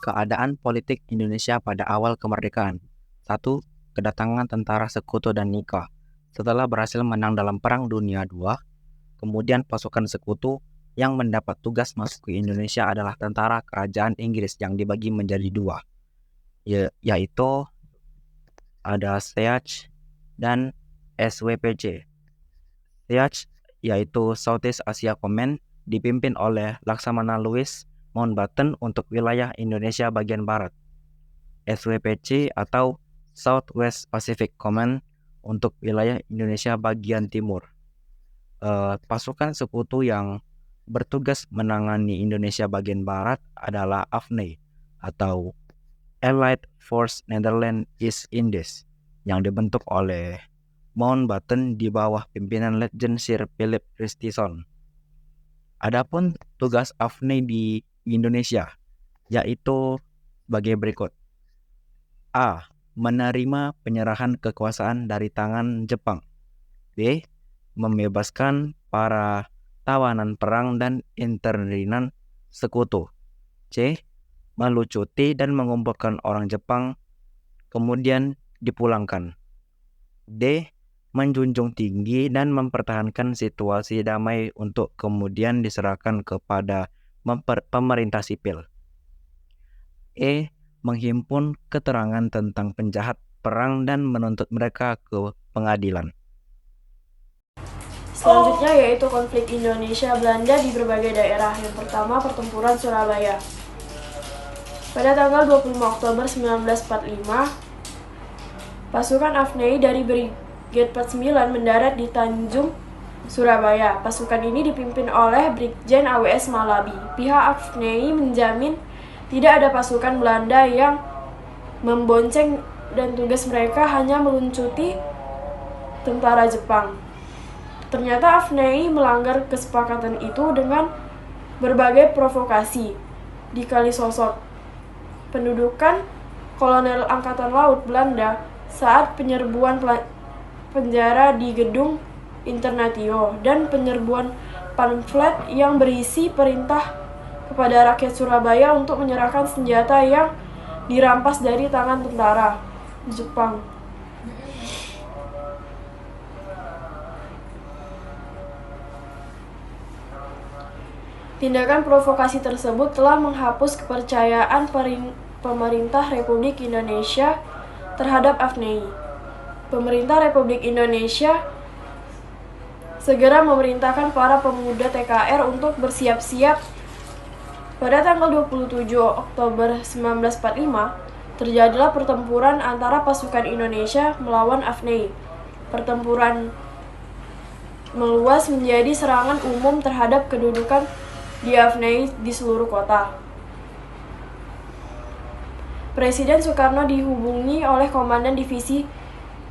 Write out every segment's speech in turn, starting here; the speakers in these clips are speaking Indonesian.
Keadaan politik Indonesia pada awal kemerdekaan. 1. Kedatangan tentara sekutu dan nikah. Setelah berhasil menang dalam Perang Dunia II, kemudian pasukan sekutu yang mendapat tugas masuk ke Indonesia adalah tentara kerajaan Inggris yang dibagi menjadi dua, yaitu ada SEAC dan SWPC. SEAC yaitu Southeast Asia Command dipimpin oleh Laksamana Louis Mountbatten untuk wilayah Indonesia bagian barat. SWPC atau Southwest Pacific Command untuk wilayah Indonesia bagian timur. Pasukan sekutu yang bertugas menangani Indonesia bagian barat adalah AFNI atau Allied Force Netherlands East Indies yang dibentuk oleh Mountbatten di bawah pimpinan Letjen Sir Philip Christison. Adapun tugas AFNI di Indonesia yaitu sebagai berikut. A. Menerima penyerahan kekuasaan dari tangan Jepang. B. Membebaskan para tawanan perang dan internan sekutu. C. Melucuti dan mengumpulkan orang Jepang kemudian dipulangkan. D. Menjunjung tinggi dan mempertahankan situasi damai untuk kemudian diserahkan kepada pemerintah sipil. E. Menghimpun keterangan tentang penjahat perang dan menuntut mereka ke pengadilan. Selanjutnya yaitu konflik Indonesia-Belanda di berbagai daerah. Yang pertama, pertempuran Surabaya. Pada tanggal 25 Oktober 1945, pasukan AFNI dari Brigade 49 mendarat di Tanjung, Surabaya. Pasukan ini dipimpin oleh Brigjen AWS Malabi. Pihak AFNI menjamin tidak ada pasukan Belanda yang membonceng dan tugas mereka hanya meluncuti tentara Jepang. Ternyata AFNI melanggar kesepakatan itu dengan berbagai provokasi di Kalisosok. Pendudukan Kolonel Angkatan Laut Belanda saat penyerbuan penjara di gedung Internatio dan penyerbuan pamflet yang berisi perintah kepada rakyat Surabaya untuk menyerahkan senjata yang dirampas dari tangan tentara Jepang. Tindakan provokasi tersebut telah menghapus kepercayaan pemerintah Republik Indonesia terhadap AFNI. Pemerintah Republik Indonesia segera memerintahkan para pemuda TKR untuk bersiap-siap. Pada tanggal 27 Oktober 1945, terjadilah pertempuran antara pasukan Indonesia melawan AFNI. Pertempuran meluas menjadi serangan umum terhadap kedudukan di AFNI di seluruh kota. Presiden Soekarno dihubungi oleh Komandan Divisi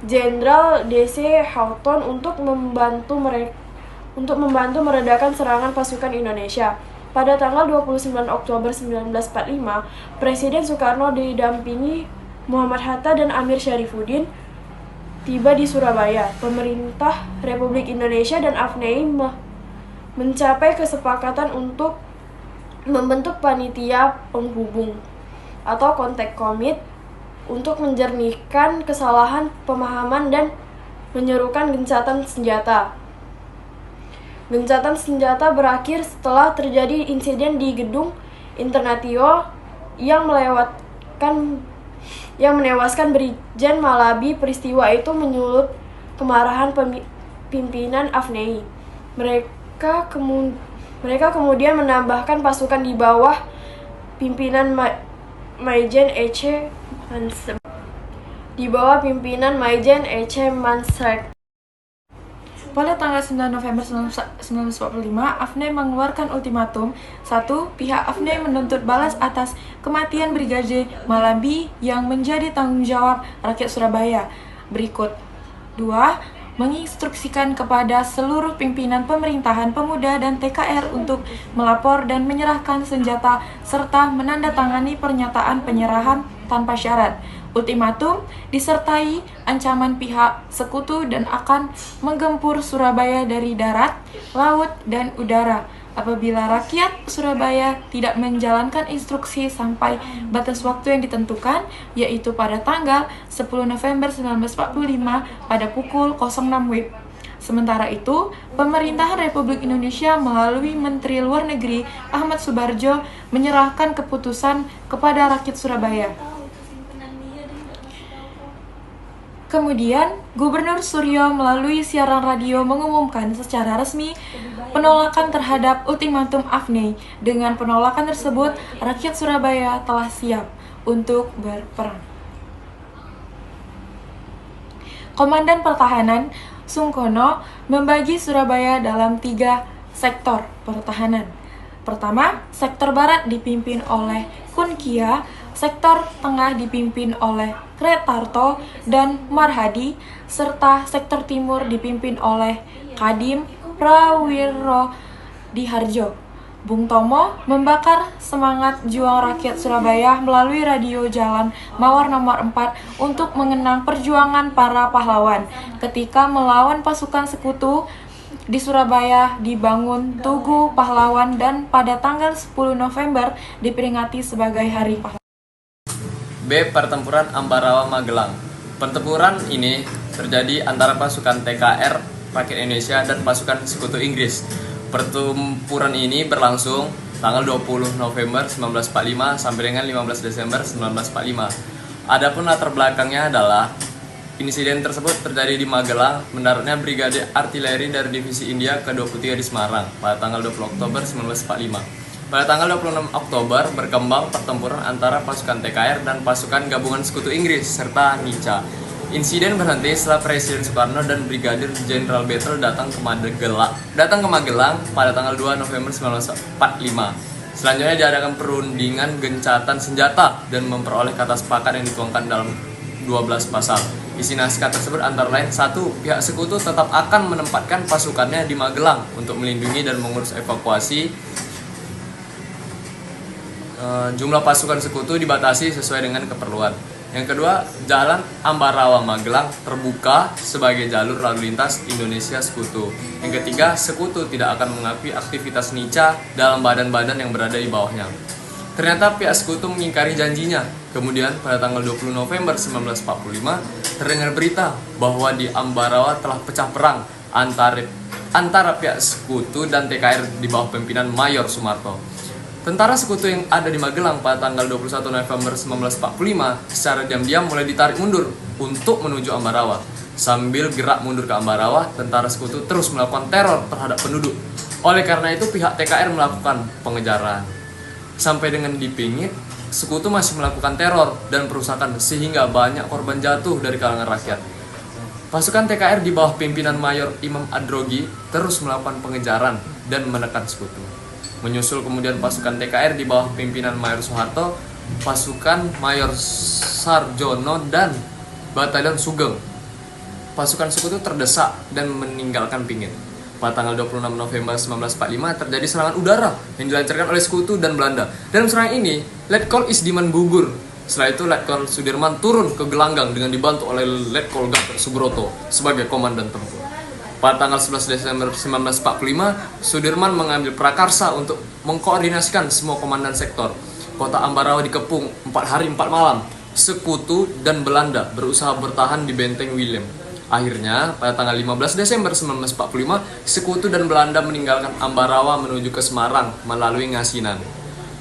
Jenderal D.C. Houghton untuk membantu meredakan serangan pasukan Indonesia. Pada tanggal 29 Oktober 1945, Presiden Soekarno didampingi Muhammad Hatta dan Amir Syarifuddin tiba di Surabaya. Pemerintah Republik Indonesia dan AFNI mencapai kesepakatan untuk membentuk panitia penghubung atau kontak komit untuk menjernihkan kesalahan pemahaman dan menyerukan gencatan senjata. Gencatan senjata berakhir setelah terjadi insiden di gedung Internatio yang menewaskan Brigjen Malabi. Peristiwa itu menyulut kemarahan pimpinan AFNI. Mereka kemudian menambahkan pasukan di bawah pimpinan Maijen Ece Mansrek. Pada tanggal 9 November 1945, AFNI mengeluarkan ultimatum. 1. Pihak AFNI menuntut balas atas kematian Brigadir Malabi yang menjadi tanggung jawab rakyat Surabaya. Berikut. 2. Menginstruksikan kepada seluruh pimpinan pemerintahan pemuda dan TKR untuk melapor dan menyerahkan senjata serta menandatangani pernyataan penyerahan tanpa syarat. Ultimatum disertai ancaman pihak sekutu dan akan menggempur Surabaya dari darat, laut, dan udara apabila rakyat Surabaya tidak menjalankan instruksi sampai batas waktu yang ditentukan, yaitu pada tanggal 10 November 1945 pada pukul 06 WIB. Sementara itu, pemerintahan Republik Indonesia melalui Menteri Luar Negeri Ahmad Subarjo menyerahkan keputusan kepada rakyat Surabaya. Kemudian, Gubernur Suryo melalui siaran radio mengumumkan secara resmi penolakan terhadap ultimatum AFNEI. Dengan penolakan tersebut, rakyat Surabaya telah siap untuk berperang. Komandan Pertahanan Sungkono membagi Surabaya dalam 3 sektor pertahanan. Pertama, sektor barat dipimpin oleh Kunkia, sektor tengah dipimpin oleh Kretarto dan Marhadi, serta sektor timur dipimpin oleh Kadim Prawiro Diharjo. Bung Tomo membakar semangat juang rakyat Surabaya melalui radio Jalan Mawar nomor 4 untuk mengenang perjuangan para pahlawan. Ketika melawan pasukan sekutu, di Surabaya dibangun Tugu Pahlawan dan pada tanggal 10 November diperingati sebagai Hari Pahlawan. B. Pertempuran Ambarawa Magelang. Pertempuran ini terjadi antara pasukan TKR Rakyat Indonesia dan pasukan Sekutu Inggris. Pertempuran ini berlangsung tanggal 20 November 1945 sampai dengan 15 Desember 1945. Adapun latar belakangnya adalah insiden tersebut terjadi di Magelang, mendaratnya Brigade Artileri dari Divisi India ke-23 di Semarang pada tanggal 20 Oktober 1945. Pada tanggal 26 Oktober berkembang pertempuran antara pasukan TKR dan pasukan gabungan Sekutu Inggris serta NICA. Insiden berhenti setelah Presiden Soekarno dan Brigadir Jenderal Battle datang ke Magelang pada tanggal 2 November 1945. Selanjutnya diadakan perundingan gencatan senjata dan memperoleh kata sepakat yang dituangkan dalam 12 pasal. Isi naskah tersebut antara lain: 1. Pihak sekutu tetap akan menempatkan pasukannya di Magelang untuk melindungi dan mengurus evakuasi. Jumlah pasukan sekutu dibatasi sesuai dengan keperluan. Yang kedua, Jalan Ambarawa Magelang terbuka sebagai jalur lalu lintas Indonesia Sekutu. Yang ketiga, Sekutu tidak akan mengakui aktivitas NICA dalam badan-badan yang berada di bawahnya. Ternyata pihak Sekutu mengingkari janjinya. Kemudian pada tanggal 20 November 1945 terdengar berita bahwa di Ambarawa telah pecah perang antara pihak Sekutu dan TKR di bawah pimpinan Mayor Sumarto. Tentara Sekutu yang ada di Magelang pada tanggal 21 November 1945 secara diam-diam mulai ditarik mundur untuk menuju Ambarawa. Sambil gerak mundur ke Ambarawa, tentara Sekutu terus melakukan teror terhadap penduduk. Oleh karena itu pihak TKR melakukan pengejaran. Sampai dengan di Pingit, Sekutu masih melakukan teror dan perusakan sehingga banyak korban jatuh dari kalangan rakyat. Pasukan TKR di bawah pimpinan Mayor Imam Adrogi terus melakukan pengejaran dan menekan Sekutu. Menyusul kemudian pasukan TKR di bawah pimpinan Mayor Soeharto, pasukan Mayor Sarjono dan Batalion Sugeng. Pasukan Sekutu terdesak dan meninggalkan Pingit. Pada tanggal 26 November 1945 terjadi serangan udara yang dilancarkan oleh Sekutu dan Belanda. Dalam serangan ini, Letkol Isdiman gugur. Setelah itu Letkol Sudirman turun ke gelanggang dengan dibantu oleh Letkol Gatot Subroto sebagai komandan tempur. Pada tanggal 11 Desember 1945, Sudirman mengambil prakarsa untuk mengkoordinasikan semua komandan sektor. Kota Ambarawa dikepung 4 hari 4 malam. Sekutu dan Belanda berusaha bertahan di Benteng Willem. Akhirnya, pada tanggal 15 Desember 1945, Sekutu dan Belanda meninggalkan Ambarawa menuju ke Semarang melalui Ngasinan.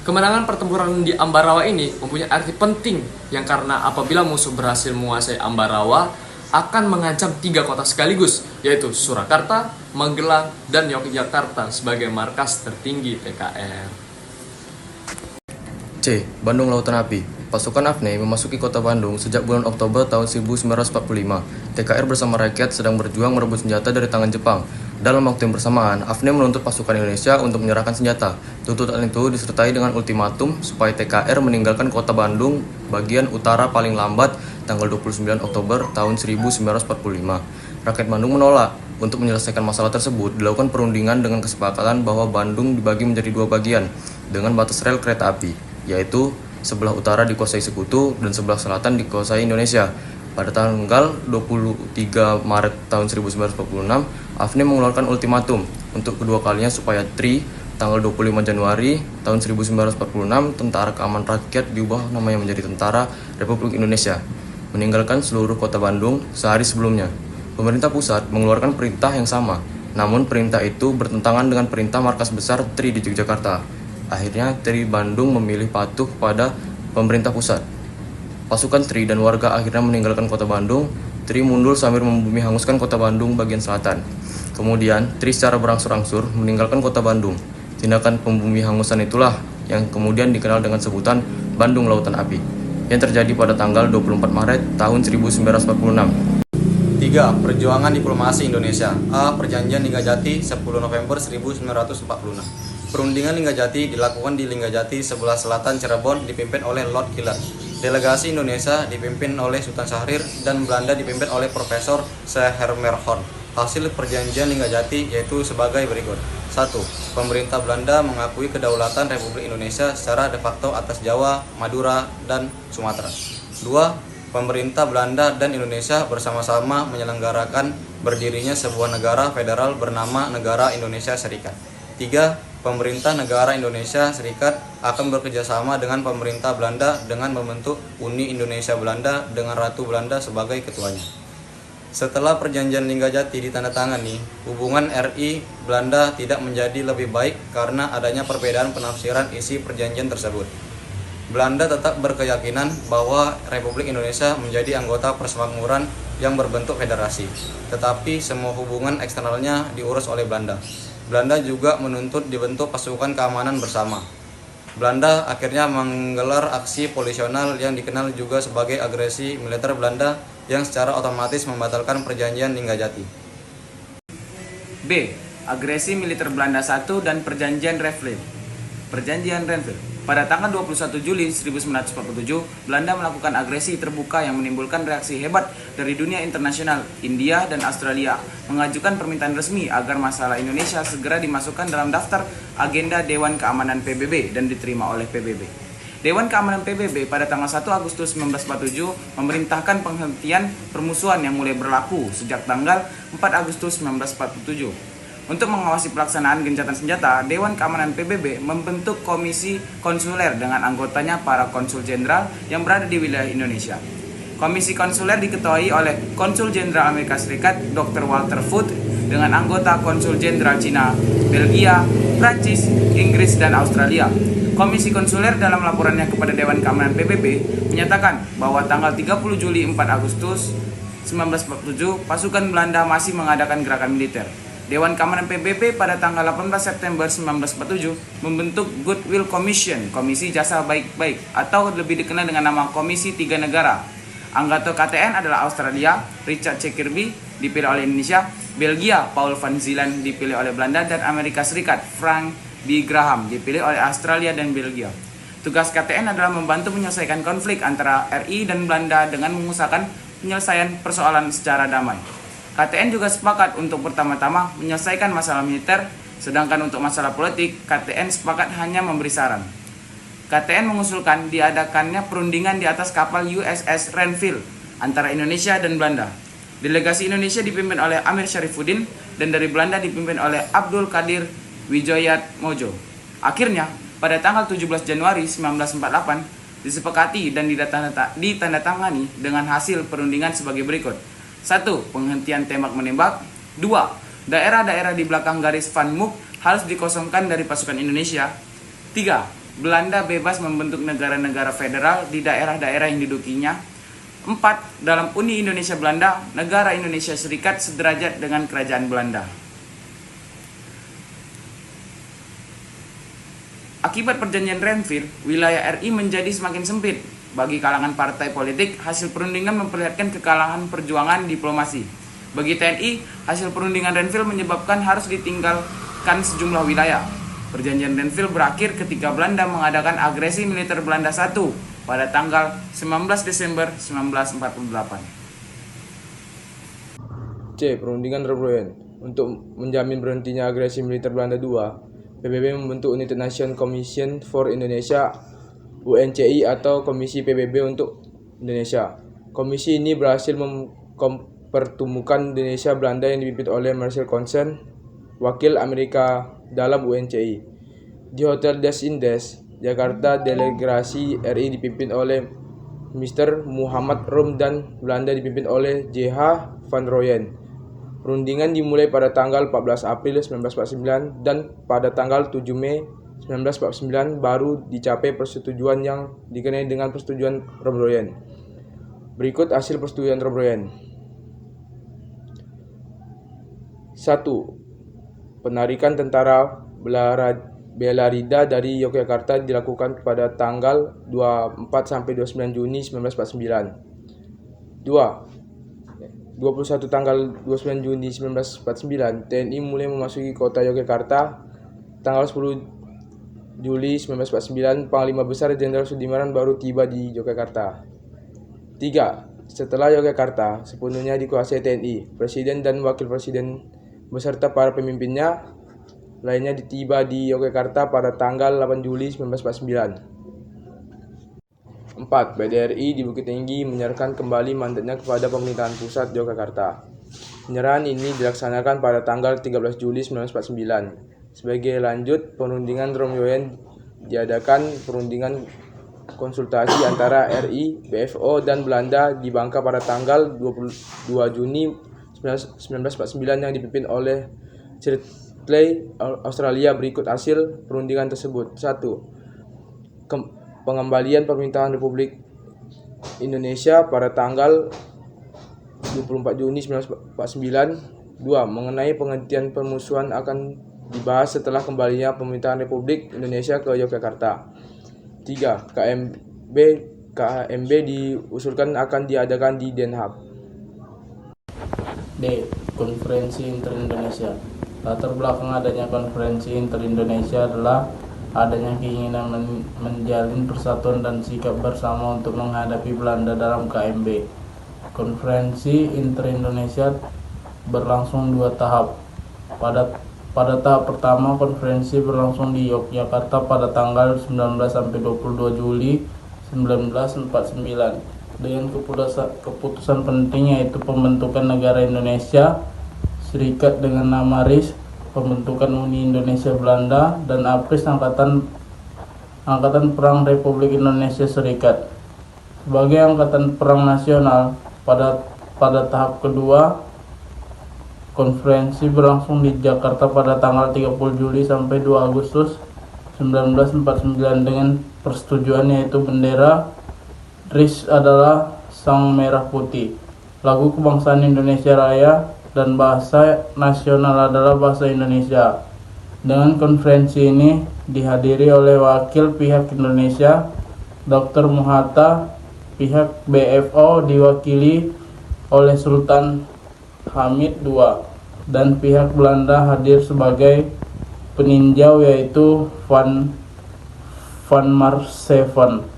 Kemenangan pertempuran di Ambarawa ini mempunyai arti penting yang karena apabila musuh berhasil menguasai Ambarawa, akan mengancam 3 kota sekaligus, yaitu Surakarta, Magelang, dan Yogyakarta sebagai markas tertinggi TKR. C. Bandung Lautan Api. Pasukan AFNEI memasuki kota Bandung sejak bulan Oktober tahun 1945. TKR bersama rakyat sedang berjuang merebut senjata dari tangan Jepang. Dalam waktu yang bersamaan, AFNEI menuntut pasukan Indonesia untuk menyerahkan senjata. Tuntutan itu disertai dengan ultimatum supaya TKR meninggalkan kota Bandung bagian utara paling lambat tanggal 29 Oktober tahun 1945. Rakyat Bandung menolak. Untuk menyelesaikan masalah tersebut, dilakukan perundingan dengan kesepakatan bahwa Bandung dibagi menjadi 2 bagian dengan batas rel kereta api, yaitu sebelah utara dikuasai Sekutu dan sebelah selatan dikuasai Indonesia. Pada tanggal 23 Maret tahun 1946, AFNE mengeluarkan ultimatum untuk kedua kalinya supaya TRI tanggal 25 Januari tahun 1946 Tentara Keamanan Rakyat diubah namanya menjadi Tentara Republik Indonesia, meninggalkan seluruh kota Bandung sehari sebelumnya. Pemerintah pusat mengeluarkan perintah yang sama, namun perintah itu bertentangan dengan perintah markas besar TRI di Yogyakarta. Akhirnya TRI Bandung memilih patuh pada pemerintah pusat. Pasukan TRI dan warga akhirnya meninggalkan kota Bandung. TRI mundur sambil membumi hanguskan kota Bandung bagian selatan. Kemudian TRI secara berangsur-angsur meninggalkan kota Bandung. Tindakan pembumi hangusan itulah yang kemudian dikenal dengan sebutan Bandung Lautan Api, yang terjadi pada tanggal 24 Maret tahun 1946. 3. Perjuangan diplomasi Indonesia. A. Perjanjian Linggajati 10 November 1946. Perundingan Linggajati dilakukan di Linggajati sebelah selatan Cirebon dipimpin oleh Lord Killer. Delegasi Indonesia dipimpin oleh Sultan Syahrir dan Belanda dipimpin oleh Profesor Schehermerhorn. Hasil perjanjian Linggajati yaitu sebagai berikut. 1. Pemerintah Belanda mengakui kedaulatan Republik Indonesia secara de facto atas Jawa, Madura, dan Sumatera. 2. Pemerintah Belanda dan Indonesia bersama-sama menyelenggarakan berdirinya sebuah negara federal bernama Negara Indonesia Serikat. 3. Pemerintah negara Indonesia Serikat akan bekerjasama dengan pemerintah Belanda dengan membentuk Uni Indonesia Belanda dengan Ratu Belanda sebagai ketuanya. Setelah perjanjian Linggajati ditandatangani, hubungan RI Belanda tidak menjadi lebih baik karena adanya perbedaan penafsiran isi perjanjian tersebut. Belanda tetap berkeyakinan bahwa Republik Indonesia menjadi anggota persemakmuran yang berbentuk federasi, tetapi semua hubungan eksternalnya diurus oleh Belanda. Belanda juga menuntut dibentuk pasukan keamanan bersama. Belanda akhirnya menggelar aksi polisional yang dikenal juga sebagai agresi militer Belanda yang secara otomatis membatalkan perjanjian Linggajati. B. Agresi militer Belanda I dan perjanjian Renville. Perjanjian Renville. Pada tanggal 21 Juli 1947, Belanda melakukan agresi terbuka yang menimbulkan reaksi hebat dari dunia internasional. India dan Australia mengajukan permintaan resmi agar masalah Indonesia segera dimasukkan dalam daftar agenda Dewan Keamanan PBB dan diterima oleh PBB. Dewan Keamanan PBB pada tanggal 1 Agustus 1947 memerintahkan penghentian permusuhan yang mulai berlaku sejak tanggal 4 Agustus 1947. Untuk mengawasi pelaksanaan gencatan senjata, Dewan Keamanan PBB membentuk komisi konsuler dengan anggotanya para konsul jenderal yang berada di wilayah Indonesia. Komisi konsuler diketuai oleh Konsul Jenderal Amerika Serikat Dr. Walter Foote dengan anggota Konsul Jenderal Cina, Belgia, Prancis, Inggris, dan Australia. Komisi konsuler dalam laporannya kepada Dewan Keamanan PBB menyatakan bahwa tanggal 30 Juli 4 Agustus 1947 pasukan Belanda masih mengadakan gerakan militer. Dewan Keamanan PBB pada tanggal 18 September 1947 membentuk Goodwill Commission, Komisi Jasa Baik-Baik, atau lebih dikenal dengan nama Komisi Tiga Negara. Anggota KTN adalah Australia, Richard C. Kirby, dipilih oleh Indonesia, Belgia, Paul van Zeeland, dipilih oleh Belanda, dan Amerika Serikat, Frank B. Graham, dipilih oleh Australia dan Belgia. Tugas KTN adalah membantu menyelesaikan konflik antara RI dan Belanda dengan mengusahakan penyelesaian persoalan secara damai. KTN juga sepakat untuk pertama-tama menyelesaikan masalah militer, sedangkan untuk masalah politik, KTN sepakat hanya memberi saran. KTN mengusulkan diadakannya perundingan di atas kapal USS Renville antara Indonesia dan Belanda. Delegasi Indonesia dipimpin oleh Amir Syarifuddin dan dari Belanda dipimpin oleh Abdul Qadir Wijayatmojo. Akhirnya, pada tanggal 17 Januari 1948, disepakati dan ditandatangani dengan hasil perundingan sebagai berikut. 1. Penghentian tembak-menembak. 2. Daerah-daerah di belakang garis Van Mook harus dikosongkan dari pasukan Indonesia. 3. Belanda bebas membentuk negara-negara federal di daerah-daerah yang didudukinya. 4. Dalam Uni Indonesia Belanda, negara Indonesia Serikat sederajat dengan kerajaan Belanda. Akibat perjanjian Renville, wilayah RI menjadi semakin sempit. Bagi kalangan partai politik, hasil perundingan memperlihatkan kekalahan perjuangan diplomasi. Bagi TNI, hasil perundingan Renville menyebabkan harus ditinggalkan sejumlah wilayah. Perjanjian Renville berakhir ketika Belanda mengadakan agresi militer Belanda I pada tanggal 19 Desember 1948. C. Perundingan Rebellion. Untuk menjamin berhentinya agresi militer Belanda II, PBB membentuk United Nations Commission for Indonesia UNCI atau Komisi PBB untuk Indonesia. Komisi ini berhasil mempertemukan Indonesia Belanda yang dipimpin oleh Marshal Concern, wakil Amerika dalam UNCI. Di Hotel Des Indes, Jakarta, delegasi RI dipimpin oleh Mr. Muhammad Rum dan Belanda dipimpin oleh J.H. van Rooyen. Perundingan dimulai pada tanggal 14 April 1949 dan pada tanggal 7 Mei 1949 baru dicapai persetujuan yang dikenai dengan persetujuan Rum-Rooyen. Berikut hasil persetujuan Rum-Rooyen. 1. Penarikan tentara Belarida dari Yogyakarta dilakukan pada tanggal 24-29 Juni 1949. 21 tanggal 29 Juni 1949, TNI mulai memasuki kota Yogyakarta. Tanggal 10 Juli 1949, Panglima Besar Jenderal Sudirman baru tiba di Yogyakarta. 3. Setelah Yogyakarta sepenuhnya dikuasai TNI, Presiden dan Wakil Presiden beserta para pemimpinnya lainnya tiba di Yogyakarta pada tanggal 8 Juli 1949. 4. PDRI di Bukit Tinggi menyerahkan kembali mandatnya kepada pemerintahan pusat Yogyakarta. Penyerahan ini dilaksanakan pada tanggal 13 Juli 1949. Sebagai lanjut perundingan Rum-Rooyen diadakan perundingan konsultasi antara RI, BFO, dan Belanda di Bangka pada tanggal 22 Juni 1949 yang dipimpin oleh Churchill Australia. Berikut hasil perundingan tersebut. 1. Pengembalian pemerintahan Republik Indonesia pada tanggal 24 Juni 1949. 2. Mengenai penghentian permusuhan akan dibahas setelah kembalinya pemerintahan Republik Indonesia ke Yogyakarta. 3. KMB diusulkan akan diadakan di Den Haag. D. Konferensi Inter-Indonesia. Latar belakang adanya konferensi Inter-Indonesia adalah adanya keinginan menjalin persatuan dan sikap bersama untuk menghadapi Belanda dalam KMB. Konferensi Inter-Indonesia berlangsung 2 tahap. Pada tahap pertama, konferensi berlangsung di Yogyakarta pada tanggal 19-22 Juli 1949 dengan keputusan penting, yaitu pembentukan negara Indonesia Serikat dengan nama RIS, pembentukan Uni Indonesia Belanda, dan APRIS, Angkatan Perang Republik Indonesia Serikat. Sebagai angkatan perang nasional, pada tahap kedua, konferensi berlangsung di Jakarta pada tanggal 30 Juli sampai 2 Agustus 1949 dengan persetujuan, yaitu bendera RIS adalah sang merah putih, lagu kebangsaan Indonesia Raya, dan bahasa nasional adalah bahasa Indonesia. Dengan konferensi ini dihadiri oleh wakil pihak Indonesia, Dr. Muhatta, pihak BFO diwakili oleh Sultan Hamid II, dan pihak Belanda hadir sebagai peninjau, yaitu Van Marszeven.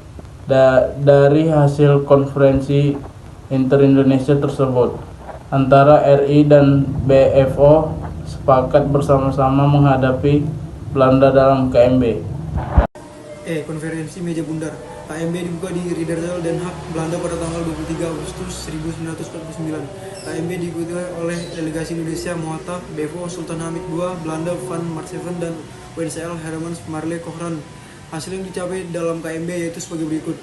Dari hasil konferensi Inter-Indonesia tersebut, antara RI dan BFO sepakat bersama-sama menghadapi Belanda dalam KMB. Konferensi Meja Bundar. KMB dibuka di Ridderzaal, Den Haag, Belanda pada tanggal 23 Agustus 1949. KMB diikuti oleh delegasi Indonesia Muhatta, BFO Sultan Hamid II, Belanda Van Marszeven, dan WNCL Hermans Marle Cochrane. Hasil yang dicapai dalam KMB yaitu sebagai berikut.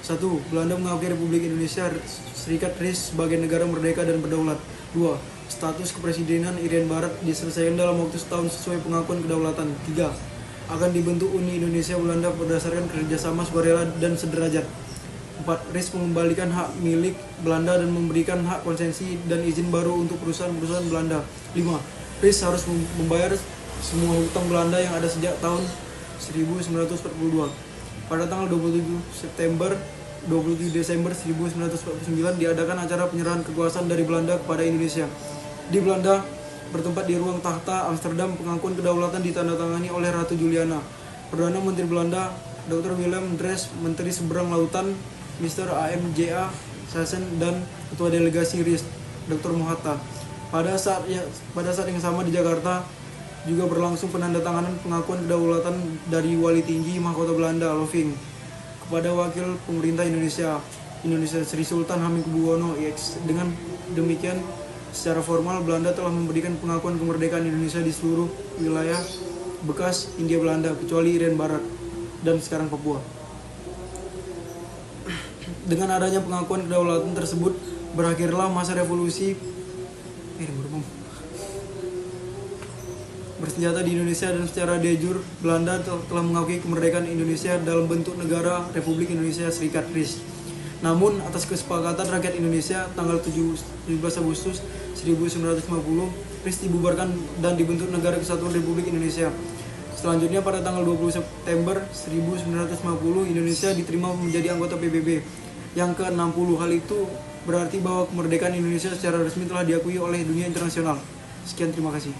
1. Belanda mengakui Republik Indonesia Serikat RIS sebagai negara merdeka dan berdaulat. 2. Status kepresidenan Irian Barat diselesaikan dalam waktu setahun sesuai pengakuan kedaulatan. 3. Akan dibentuk Uni Indonesia Belanda berdasarkan kerjasama sukarela dan sederajat. 4. RIS mengembalikan hak milik Belanda dan memberikan hak konsesi dan izin baru untuk perusahaan-perusahaan Belanda. 5. RIS harus membayar semua hutang Belanda yang ada sejak tahun 1942. Pada tanggal 27 Desember 1949 diadakan acara penyerahan kekuasaan dari Belanda kepada Indonesia. Di Belanda, bertempat di ruang tahta Amsterdam, pengakuan kedaulatan ditandatangani oleh Ratu Juliana. Perdana Menteri Belanda, Dr. Willem Drees, Menteri Seberang Lautan, Mr. AMJA Sassen, dan Ketua Delegasi RIS, Dr. Muhatta. Pada saat yang sama di Jakarta, juga berlangsung penandatanganan pengakuan kedaulatan dari Wali Tinggi Mahkota Belanda, Loving, kepada Wakil Pemerintah Indonesia Sri Sultan Hamengkubuwono IX. Dengan demikian, secara formal Belanda telah memberikan pengakuan kemerdekaan Indonesia di seluruh wilayah bekas Hindia Belanda kecuali Irian Barat dan sekarang Papua. Dengan adanya pengakuan kedaulatan tersebut, berakhirlah masa revolusi bersenjata di Indonesia, dan secara de jure Belanda telah mengakui kemerdekaan Indonesia dalam bentuk negara Republik Indonesia Serikat RIS. Namun, atas kesepakatan rakyat Indonesia tanggal 17 Agustus 1950, RIS dibubarkan dan dibentuk Negara Kesatuan Republik Indonesia. Selanjutnya pada tanggal 20 September 1950, Indonesia diterima menjadi anggota PBB yang ke-60. Hal itu berarti bahwa kemerdekaan Indonesia secara resmi telah diakui oleh dunia internasional. Sekian, terima kasih.